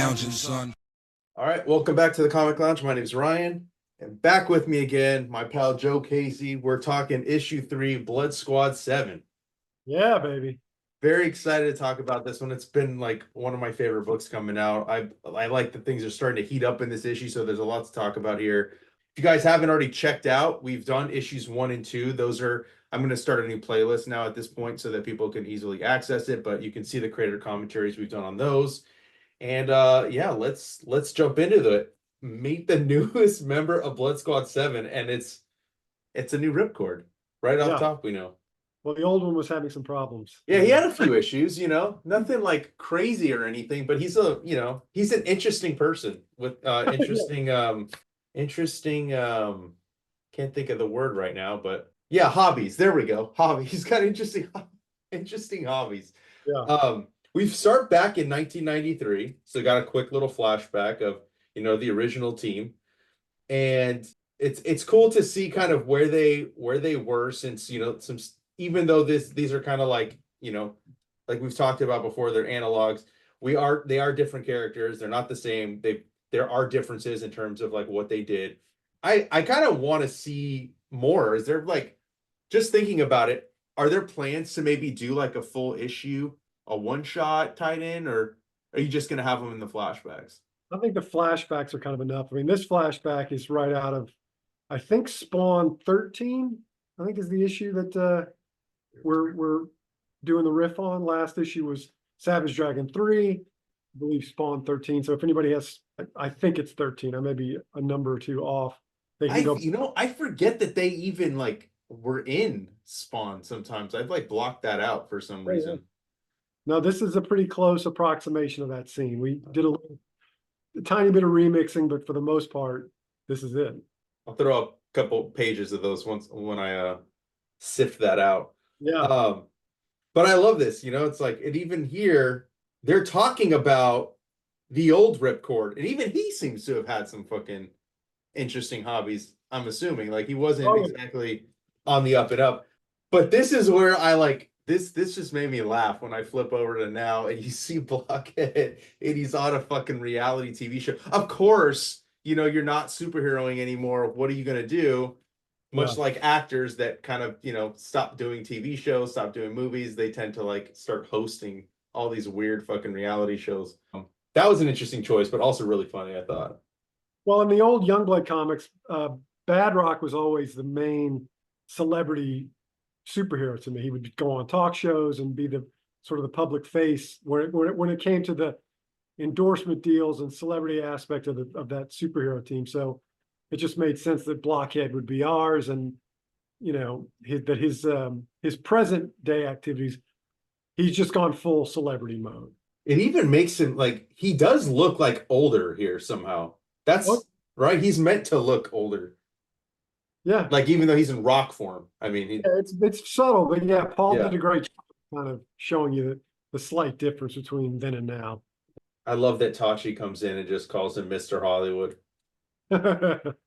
lounging, son. All right, welcome back to the Comic Lounge. My name is Ryan, and back with me again, my pal Joe Casey. We're talking issue 3, Blood Squad 7. Yeah, baby. Very excited to talk about this one. It's been like one of my favorite books coming out. I like that things are starting to heat up in this issue, so there's a lot to talk about here. If you guys haven't already checked out, we've done issues 1 and 2. Those are, I'm going to start a new playlist now at this point so that people can easily access it, but you can see the creator commentaries we've done on those. And yeah, let's jump into it. Meet the newest member of Blood Squad 7, and it's a new Ripcord. Right off top, we know. Well, the old one was having some problems. Yeah, he had a few issues, nothing like crazy or anything, but he's an interesting person with interesting can't think of the word right now, but yeah, hobbies. There we go. Hobbies. He's got interesting hobbies. Yeah. We start back in 1993, so got a quick little flashback of the original team, and it's cool to see kind of where they were since even though these are kind of like like we've talked about before, they're analogs. They are different characters. They're not the same. There are differences in terms of like what they did. I kind of want to see more. Is there just thinking about it? Are there plans to maybe do like a full issue, a one-shot tied in, or are you just going to have them in the flashbacks? I think the flashbacks are kind of enough. I mean, this flashback is right out of, I think, Spawn 13, I think is the issue that we're doing the riff on. Last issue was Savage Dragon 3, I believe Spawn 13. So if anybody has, I think it's 13. I may be a number or two off. They can go. I forget that they even were in Spawn sometimes. I've blocked that out for some reason. No, this is a pretty close approximation of that scene. We did a tiny bit of remixing, but for the most part, this is it. I'll throw up a couple pages of those once when I sift that out. Yeah. But I love this. It's like, and even here, they're talking about the old Ripcord, and even he seems to have had some fucking interesting hobbies. I'm assuming he wasn't exactly on the up and up. But this is where I this just made me laugh when I flip over to now and you see Blockhead and he's on a fucking reality TV show. Of course, you're not superheroing anymore. What are you going to do? Much like actors that kind of, stop doing TV shows, stop doing movies, they tend to start hosting all these weird fucking reality shows. That was an interesting choice, but also really funny, I thought. Well, in the old Youngblood comics, Badrock was always the main celebrity superhero to me. He would go on talk shows and be the sort of the public face when it came to the endorsement deals and celebrity aspect of that superhero team. So it just made sense that Blockhead would be ours, and his present day activities, he's just gone full celebrity mode. It even makes him he does look older here somehow. That's right. He's meant to look older. Yeah. Even though he's in rock form. I mean, it's subtle, but yeah, Paul did a great job kind of showing you the slight difference between then and now. I love that Tachi comes in and just calls him Mr. Hollywood.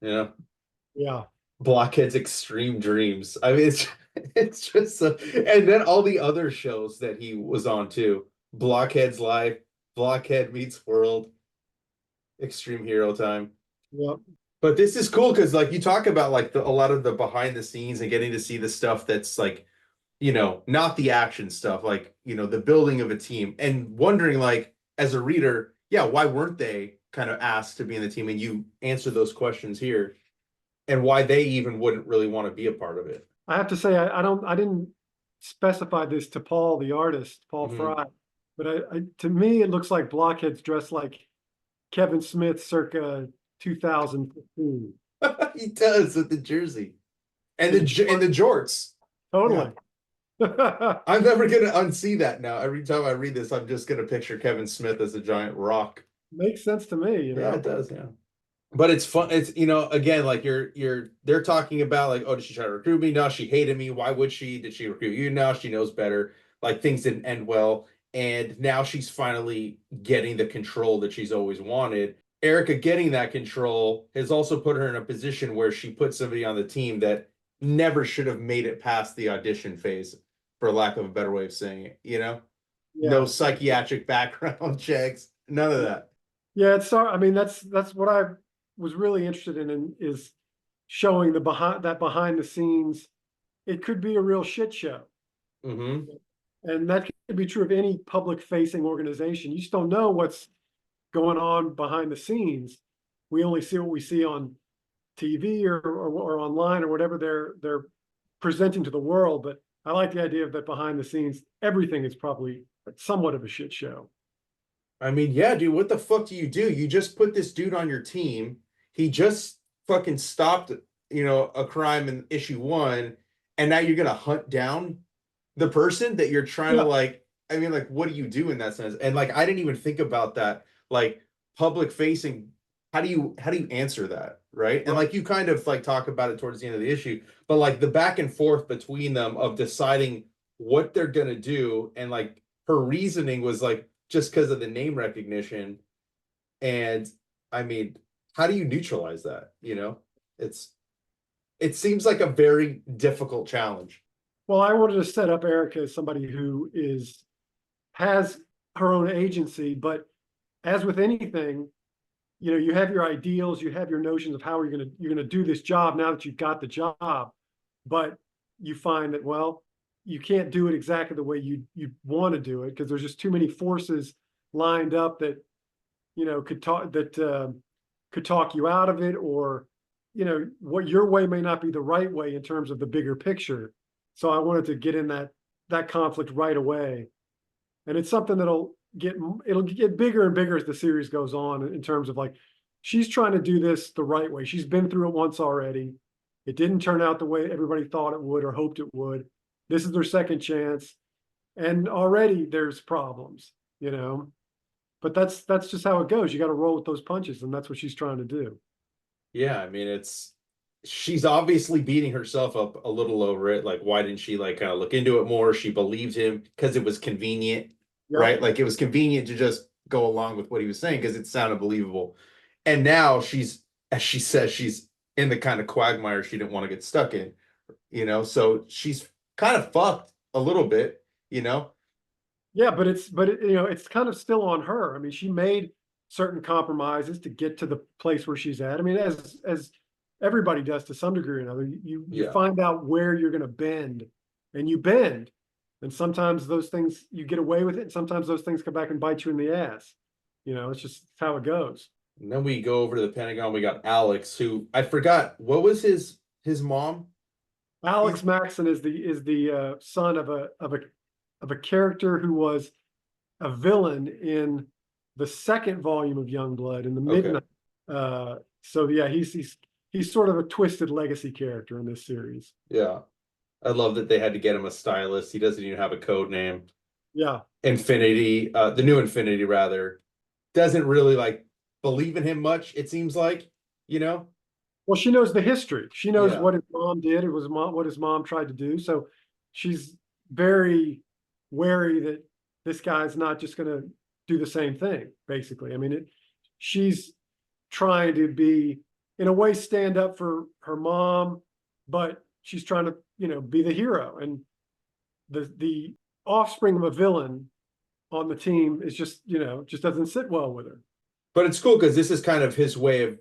Yeah. Blockhead's Extreme Dreams. I mean, it's just and then all the other shows that he was on too. Blockhead's Life, Blockhead Meets World, Extreme Hero Time. Yep. But this is cool because you talk about a lot of the behind the scenes and getting to see the stuff that's not the action stuff, the building of a team, and wondering as a reader, why weren't they kind of asked to be in the team? And you answer those questions here, and why they even wouldn't really want to be a part of it. I have to say, I didn't specify this to Paul, the artist, Paul Fry, but to me, it looks like Blockhead's dressed like Kevin Smith circa 2015. He does with the jersey and the jorts. Totally. Yeah. I'm never gonna unsee that now. Every time I read this, I'm just gonna picture Kevin Smith as a giant rock. Makes sense to me. Yeah, it does. Yeah, but it's fun. It's again, they're talking about oh, did she try to recruit me? No, she hated me. Why would she? Did she recruit you? Now she knows better. Things didn't end well, and now she's finally getting the control that she's always wanted. Erica getting that control has also put her in a position where she put somebody on the team that never should have made it past the audition phase, for lack of a better way of saying it. No psychiatric background checks, none of that. Yeah, I mean, that's what I was really interested in is showing behind the scenes. It could be a real shit show. Mm-hmm. And that could be true of any public facing organization. You just don't know what's going on behind the scenes. We only see what we see on TV or online or whatever they're presenting to the world. But I like the idea of that behind the scenes, everything is probably somewhat of a shit show. I mean, yeah, dude, what the fuck do? You just put this dude on your team. He just fucking stopped, a crime in issue one, and now you're gonna hunt down the person that you're trying to Yeah. like. I mean, like, what do you do in that sense? And like, I didn't even think about that. Like, public facing. How do you answer that, right? And Right. like, you kind of like talk about it towards the end of the issue, but like the back and forth between them of deciding what they're gonna do, and like her reasoning was like just because of the name recognition. And I mean, how do you neutralize that? It's it seems like a very difficult challenge. Well, I wanted to set up Erica as somebody who has her own agency, but as with anything, you have your ideals, you have your notions of how you're gonna do this job now that you've got the job, but you find that, well, you can't do it exactly the way you want to do it because there's just too many forces lined up that could talk you out of it, or what your way may not be the right way in terms of the bigger picture. So I wanted to get in that conflict right away, and it's something it'll get bigger and bigger as the series goes on in terms of like she's trying to do this the right way. She's been through it once already. It didn't turn out the way everybody thought it would or hoped it would. This is their second chance, and already there's problems. But that's just how it goes. You got to roll with those punches, and that's what she's trying to do. Yeah, I mean, she's obviously beating herself up a little over it. Like, why didn't she like kind of look into it more? She believed him because it was convenient, Yep. right? Like, it was convenient to just go along with what he was saying because it sounded believable. And now she's, as she says, she's in the kind of quagmire she didn't want to get stuck in. So she's kind of fucked a little bit. Yeah, but it's kind of still on her. I mean, she made certain compromises to get to the place where she's at. I mean, as everybody does to some degree or another, you Yeah. find out where you're going to bend, and you bend, and sometimes those things you get away with it, and sometimes those things come back and bite you in the ass. It's just how it goes. And then we go over to the Pentagon. We got Alex, who I forgot what was his mom. Alex He's Maxon is the son of a character who was a villain in the second volume of Youngblood in the okay. Midnight. So yeah, he's sort of a twisted legacy character in this series. Yeah. I love that they had to get him a stylist. He doesn't even have a code name. Yeah. Infinity, the new Infinity rather, doesn't really like believe in him much, it seems like. Well, she knows the history. She knows Yeah. what his mom did. It was what his mom tried to do. So she's very wary that this guy's not just going to do the same thing. Basically, I mean, she's trying to be, in a way, stand up for her mom, but she's trying to, be the hero. And the offspring of a villain on the team is just doesn't sit well with her. But it's cool because this is kind of his way of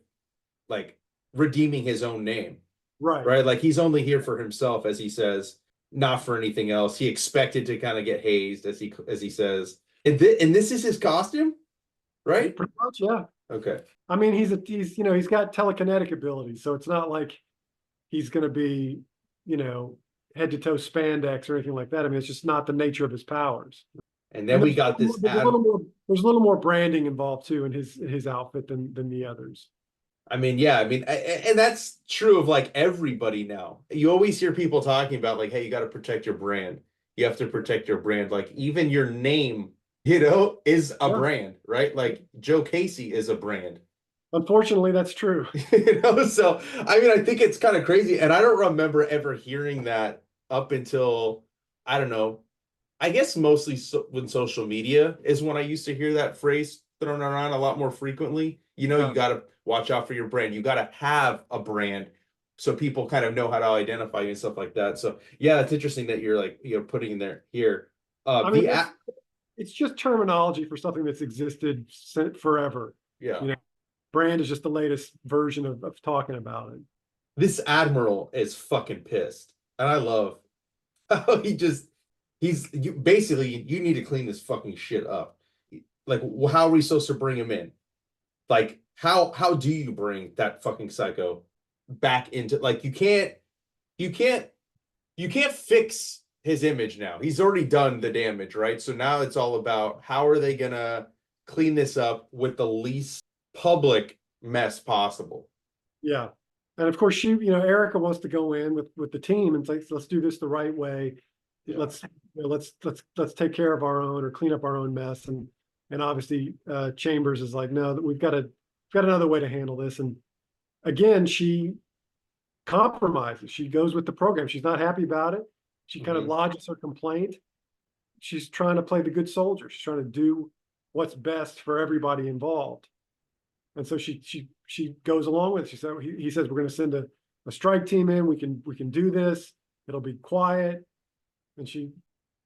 like redeeming his own name, Right. right? Like he's only here for himself, as he says, not for anything else. He expected to kind of get hazed, as he says. And this is his costume, right? Pretty much, yeah. Okay. I mean, he's got telekinetic abilities, so it's not like he's going to be, you know, head to toe spandex or anything like that. I mean, it's just not the nature of his powers. And then And we got this there's a little more branding involved too in his outfit than the others. I mean, yeah, I mean, and that's true of like everybody now. You always hear people talking about like, hey, you got to protect your brand. You have to protect your brand. Like even your name, is a Yeah. brand, right? Like Joe Casey is a brand. Unfortunately, that's true. So I mean, I think it's kind of crazy, and I don't remember ever hearing that up until I don't know. I guess mostly when social media is when I used to hear that phrase thrown around a lot more frequently. You Yeah. got to watch out for your brand. You got to have a brand so people kind of know how to identify you and stuff like that. So yeah, it's interesting that you're like putting in there here. I mean, The app. it's just terminology for something that's existed forever. Yeah. You know, Brand is just the latest version of talking about it. This admiral is fucking pissed. And I love how basically, you need to clean this fucking shit up. Like, how are we supposed to bring him in? Like, how do you bring that fucking psycho back into, like, you can't you can't fix his image now. He's already done the damage, right? So now it's all about how are they gonna clean this up with the least public mess possible. Yeah. And of course, Erica wants to go in with the team and say, let's do this the right way. Yeah. Let's take care of our own or clean up our own mess. And obviously, Chambers is like, no, we've got another way to handle this. And again, she compromises. She goes with the program. She's not happy about it. She kind of lodges her complaint. She's trying to play the good soldier. She's trying to do what's best for everybody involved. And so she goes along with it. She said, he says, we're going to send a strike team in. We can do this. It'll be quiet. And she,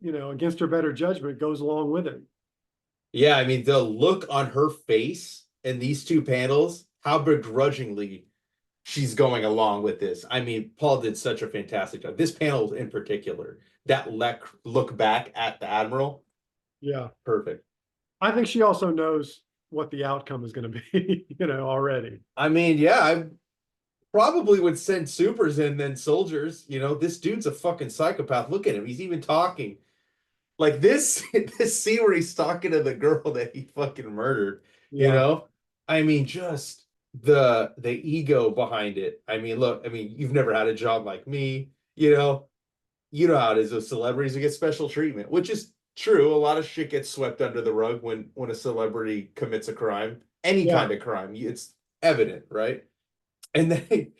against her better judgment, goes along with it. Yeah, I mean, the look on her face in these two panels, how begrudgingly she's going along with this. I mean, Paul did such a fantastic job. This panel in particular, that look back at the Admiral. Yeah. Perfect. I think she also knows what the outcome is going to be, already. I mean, yeah, I probably would send supers in than soldiers. This dude's a fucking psychopath. Look at him. He's even talking. Like this scene where he's talking to the girl that he fucking murdered, Yeah. I mean, just the ego behind it. I mean, look, you've never had a job like me, how it is with celebrities who get special treatment, which is true. A lot of shit gets swept under the rug when a celebrity commits a crime, any kind of crime. It's evident, right? And then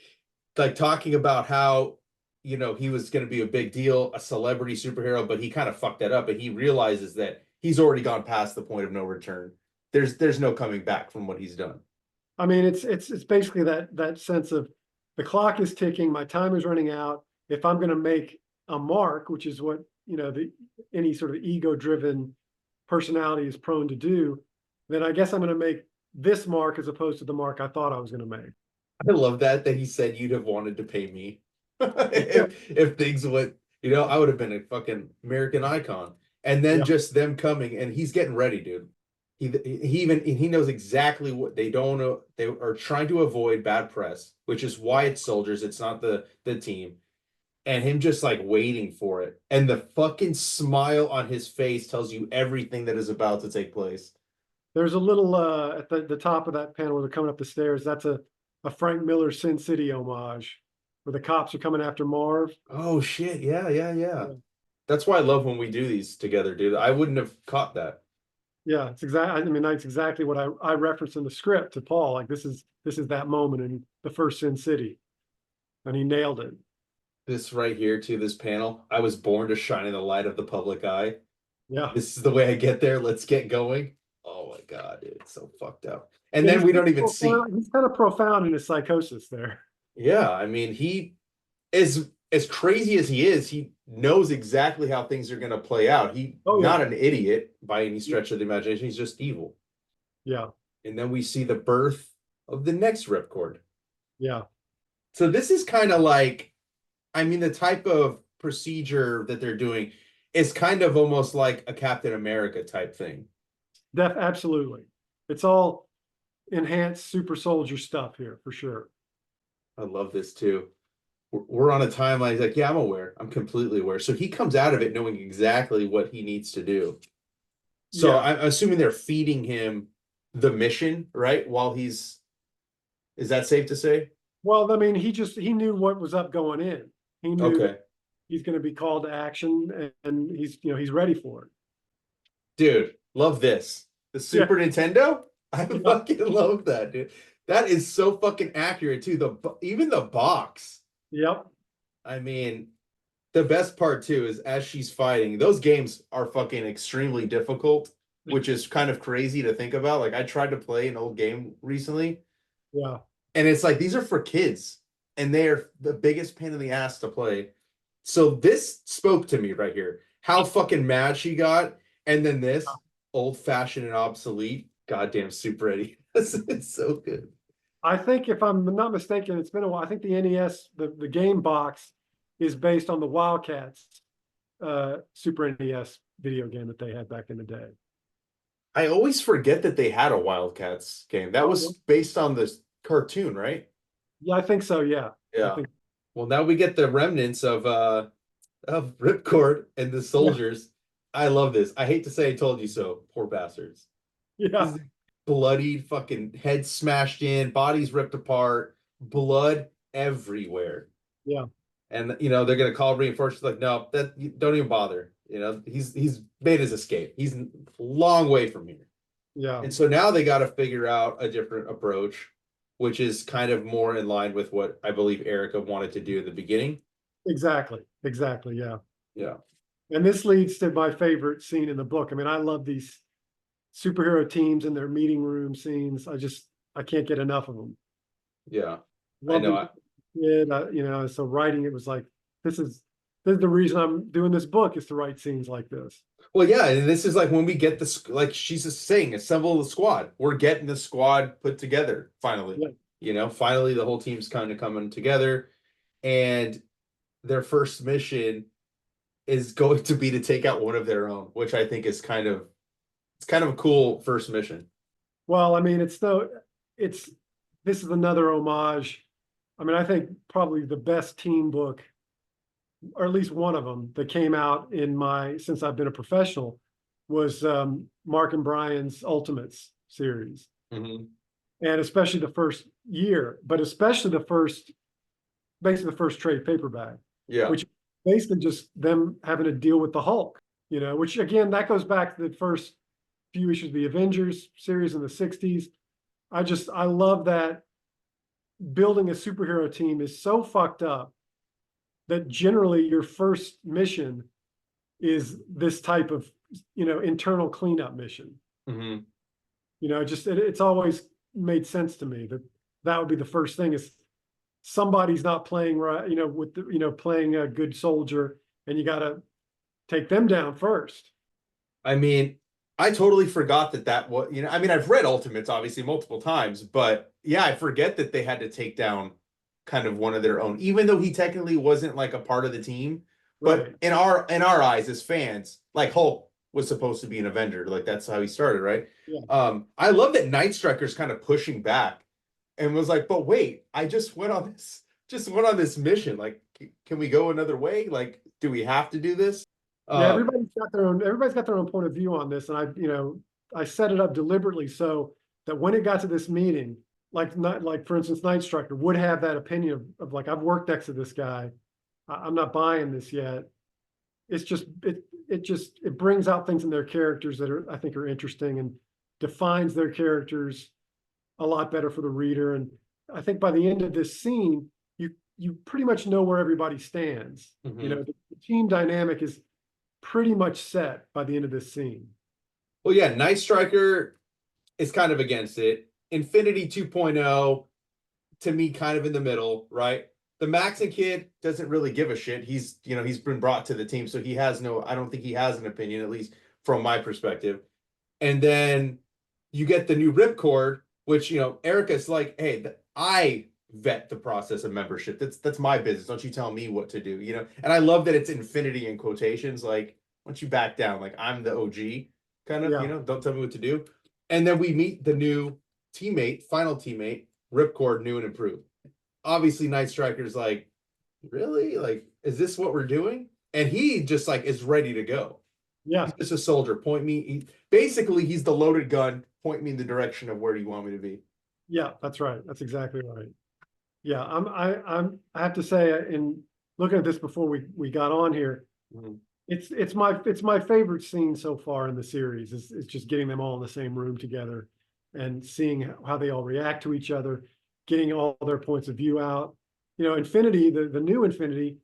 like talking about how he was going to be a big deal, a celebrity superhero, but he kind of fucked that up, and he realizes that he's already gone past the point of no return. There's no coming back from what he's done. I mean, it's basically that sense of the clock is ticking, my time is running out. If I'm going to make a mark, which is what any sort of ego-driven personality is prone to do, then I guess I'm going to make this mark as opposed to the mark I thought I was going to make. I love that he said you'd have wanted to pay me. if things went, I would have been a fucking American icon. And then just them coming, and he's getting ready, dude. He knows exactly what they don't know. They are trying to avoid bad press, which is why it's soldiers. It's not the team. And him just like waiting for it. And the fucking smile on his face tells you everything that is about to take place. There's a little at the top of that panel where they're coming up the stairs. That's a Frank Miller Sin City homage, where the cops are coming after Marv. Oh shit! Yeah. That's why I love when we do these together, dude. I wouldn't have caught that. Yeah, it's exactly. I mean, that's exactly what I referenced in the script to Paul. Like this is that moment in the first Sin City, and he nailed it. This right here to this panel. I was born to shine in the light of the public eye. Yeah, this is the way I get there. Let's get going. Oh my god, dude, it's so fucked up. And then we don't even see. He's kind of profound in his psychosis there. Yeah, I mean, he is as crazy as he is. He knows exactly how things are going to play out. Not an idiot by any stretch of the imagination. He's just evil. Yeah. And then we see the birth of the next Ripcord. Yeah. So this is kind of like, the type of procedure that they're doing is kind of almost like a Captain America type thing. Absolutely. It's all enhanced super soldier stuff here for sure. I love this too. We're on a timeline. He's like, yeah, I'm aware. I'm completely aware. So he comes out of it knowing exactly what he needs to do. So I'm assuming they're feeding him the mission, right? Is that safe to say? Well, I mean, he knew what was up going in. He knew he's going to be called to action, and he's ready for it. Dude, love this. The Super Nintendo? I fucking love that, dude. That is so fucking accurate too. Even the box. Yep. I mean, the best part too is as she's fighting, those games are fucking extremely difficult, which is kind of crazy to think about. Like I tried to play an old game recently. Yeah. And it's like, these are for kids and they're the biggest pain in the ass to play. So this spoke to me right here. How fucking mad she got. And then this old fashioned and obsolete, goddamn Super Eddie. It's so good. I think if I'm not mistaken, it's been a while. I think the NES, the game box is based on the Wildcats Super NES video game that they had back in the day. I always forget that they had a Wildcats game. That Oh, was based on this cartoon, right? yeah, I think so. Yeah, I Yeah. think. Well, now we get the remnants of Ripcord and the Yeah, soldiers. I love this. I hate to say I told you so, poor bastards. This yeah, is bloodied, fucking head smashed in, bodies ripped apart, blood everywhere. yeah, And they're gonna call reinforcements like, no, that don't even bother. He's made his escape. He's a long way from here. yeah. And so now they got to figure out a different approach, which is kind of more in line with what I believe Erica wanted to do at the beginning. Exactly, exactly. Yeah. Yeah. And this leads to my favorite scene in the book. I mean, I love these superhero teams and their meeting room scenes. I can't get enough of them. Yeah. I Loved know. them. Yeah, so writing it was like, this is the reason I'm doing this book, is to write scenes like this. Well, yeah, and this is like when we get this, like she's just saying, assemble the squad. We're getting the squad put together finally. Yeah. Finally the whole team's kind of coming together, and their first mission is going to be to take out one of their own, which I think is kind of a cool first mission. Well, I mean, it's this is another homage. I mean, I think probably the best team book, or at least one of them that came out since I've been a professional, was Mark and Brian's Ultimates series. Mm-hmm. And especially the first year, but especially basically the first trade paperback, Yeah. which basically just them having to deal with the Hulk, which again, that goes back to the first few issues of the Avengers series in the 60s. I love that building a superhero team is so fucked up that generally your first mission is this type of, internal cleanup mission. Mm-hmm. It's always made sense to me that would be the first thing, is somebody's not playing right, playing a good soldier, and you got to take them down first. I mean, I totally forgot that was, I mean, I've read Ultimates obviously multiple times, but yeah, I forget that they had to take down kind of one of their own, even though he technically wasn't like a part of the team. But Right. in our eyes as fans, like Hulk was supposed to be an Avenger, like that's how he started, right? Yeah. I love that Night Striker's kind of pushing back and was like, but wait, I just went on this mission. Like, can we go another way? Like, do we have to do this? Yeah, everybody's got their own point of view on this. And I set it up deliberately so that when it got to this meeting, like for instance, Night Striker would have that opinion of like, I've worked next to this guy. I'm not buying this yet. It's just, it brings out things in their characters that I think are interesting, and defines their characters a lot better for the reader. And I think by the end of this scene, you pretty much know where everybody stands. Mm-hmm. The team dynamic is pretty much set by the end of this scene. Well, yeah, Night Striker is kind of against it. Infinity 2.0, to me, kind of in the middle, right? The Maxon kid doesn't really give a shit. He's been brought to the team, so I don't think he has an opinion, at least from my perspective. And then you get the new Ripcord, which, Erica's like, hey, I vet the process of membership. That's my business. Don't you tell me what to do, And I love that it's infinity in quotations. Like, once you back down, like I'm the OG kind of, Yeah. don't tell me what to do. And then we meet the new final teammate, Ripcord, new and improved. Obviously, Night Striker's like, really? Like, is this what we're doing? And he just like is ready to go. Yeah. He's just a soldier. Basically, he's the loaded gun. Point me in the direction of where you want me to be. Yeah, that's right. That's exactly right. Yeah, I have to say, in looking at this before we got on here, Mhm. it's my favorite scene so far in the series. Is just getting them all in the same room together and seeing how they all react to each other, getting all their points of view out. Infinity, the new Infinity,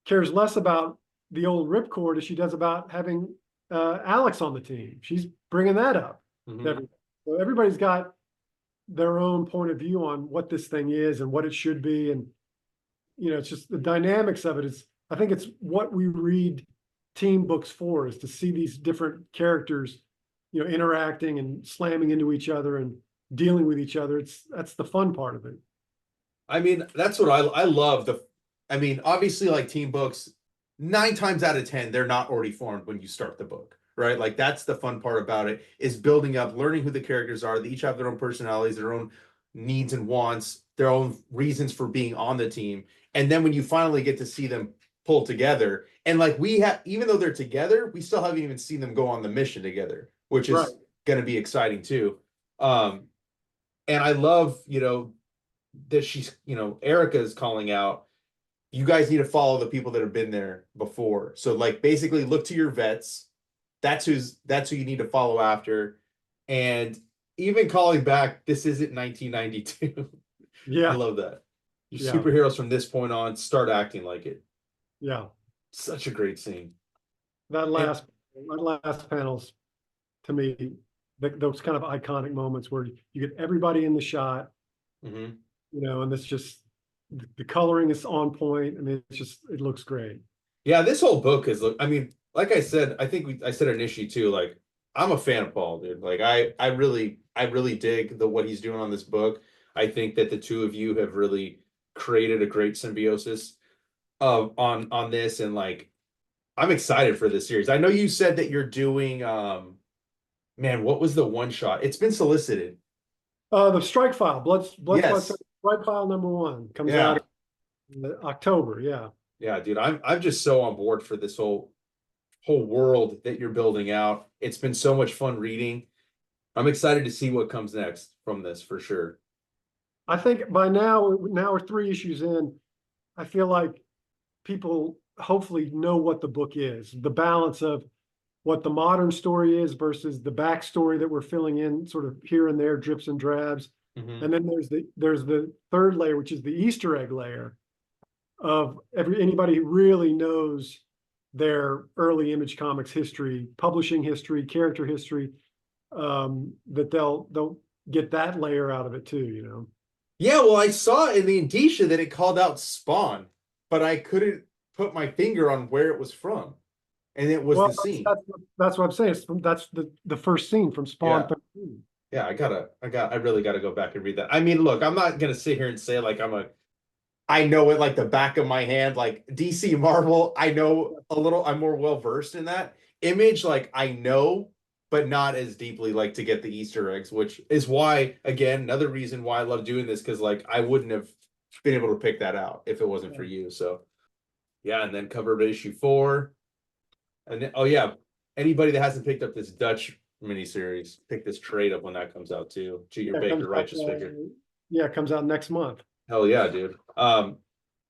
cares less about the old Ripcord as she does about having Alex on the team. She's bringing that up. Mhm. So everybody's got their own point of view on what this thing is and what it should be. And, it's just the dynamics of it is, I think it's what we read team books for, is to see these different characters, interacting and slamming into each other. And dealing with each other. That's the fun part of it. I mean, that's what I love. I mean, obviously, like team books, 9 times out of 10, they're not already formed when you start the book, right? Like that's the fun part about it is building up, learning who the characters are. They each have their own personalities, their own needs and wants, their own reasons for being on the team. And then when you finally get to see them pull together, and like we have, even though they're together, we still haven't even seen them go on the mission together, which Right. is going to be exciting too. Um, and I love, that she's, Erica is calling out, you guys need to follow the people that have been there before. So like basically look to your vets. That's who you need to follow after. And even calling back, this isn't 1992. I Yeah. love that. Your Yeah. superheroes from this point on start acting like it. Yeah. Such a great scene. That And last panels to me, those kind of iconic moments where you get everybody in the shot, mhm. and it's just the coloring is on point. I mean, it looks great. Yeah, this whole book is I mean, like I said, I think I said an issue too. Like, I'm a fan of Paul, dude. Like, I really dig what he's doing on this book. I think that the two of you have really created a great symbiosis of on this, and like, I'm excited for this series. I know you said that you're doing, man, what was the one shot? It's been solicited. The Strike File, Blood Sweat Yes. Strike File #1 comes Yeah. out in October. Yeah. Yeah, dude. I'm just so on board for this whole world that you're building out. It's been so much fun reading. I'm excited to see what comes next from this for sure. I think by now we're 3 issues in. I feel like people hopefully know what the book is, the balance of what the modern story is versus the backstory that we're filling in sort of here and there, drips and drabs. Mhm. And then there's the third layer, which is the Easter egg layer of anybody who really knows their early Image Comics history, publishing history, character history, that they'll get that layer out of it too. Yeah, well, I saw in the indicia that it called out Spawn, but I couldn't put my finger on where it was from, and it was Well, the scene. that's what I'm saying. That's the first scene from Spawn Yeah, 13. yeah. I really gotta go back and read that. I mean, look, I'm not gonna sit here and say like I know it like the back of my hand, like DC Marvel. I know a little. I'm more well versed in that. Image, like I know, but not as deeply. Like to get the Easter eggs, which is why, again, another reason why I love doing this because like I wouldn't have been able to pick that out if it wasn't for you. So yeah, and then cover issue 4, and then, oh yeah, anybody that hasn't picked up this Dutch miniseries, pick this trade up when that comes out too. To your Yeah, it comes Baker out, Righteous figure. yeah, it comes out next month. Hell yeah, dude.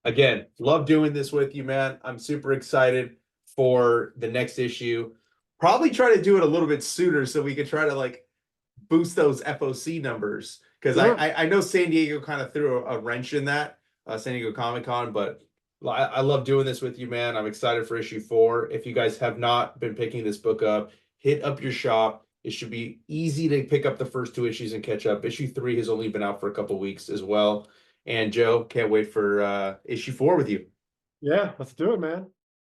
Again, love doing this with you, man. I'm super excited for the next issue. Probably try to do it a little bit sooner so we could try to like boost those FOC numbers because Yeah. I know San Diego kind of threw a wrench in that, San Diego Comic-Con, but I love doing this with you, man. I'm excited for issue 4. If you guys have not been picking this book up, hit up your shop. It should be easy to pick up the first 2 issues and catch up. Issue 3 has only been out for a couple weeks as well. And Joe, can't wait for issue 4 with you. Yeah, let's do it, man.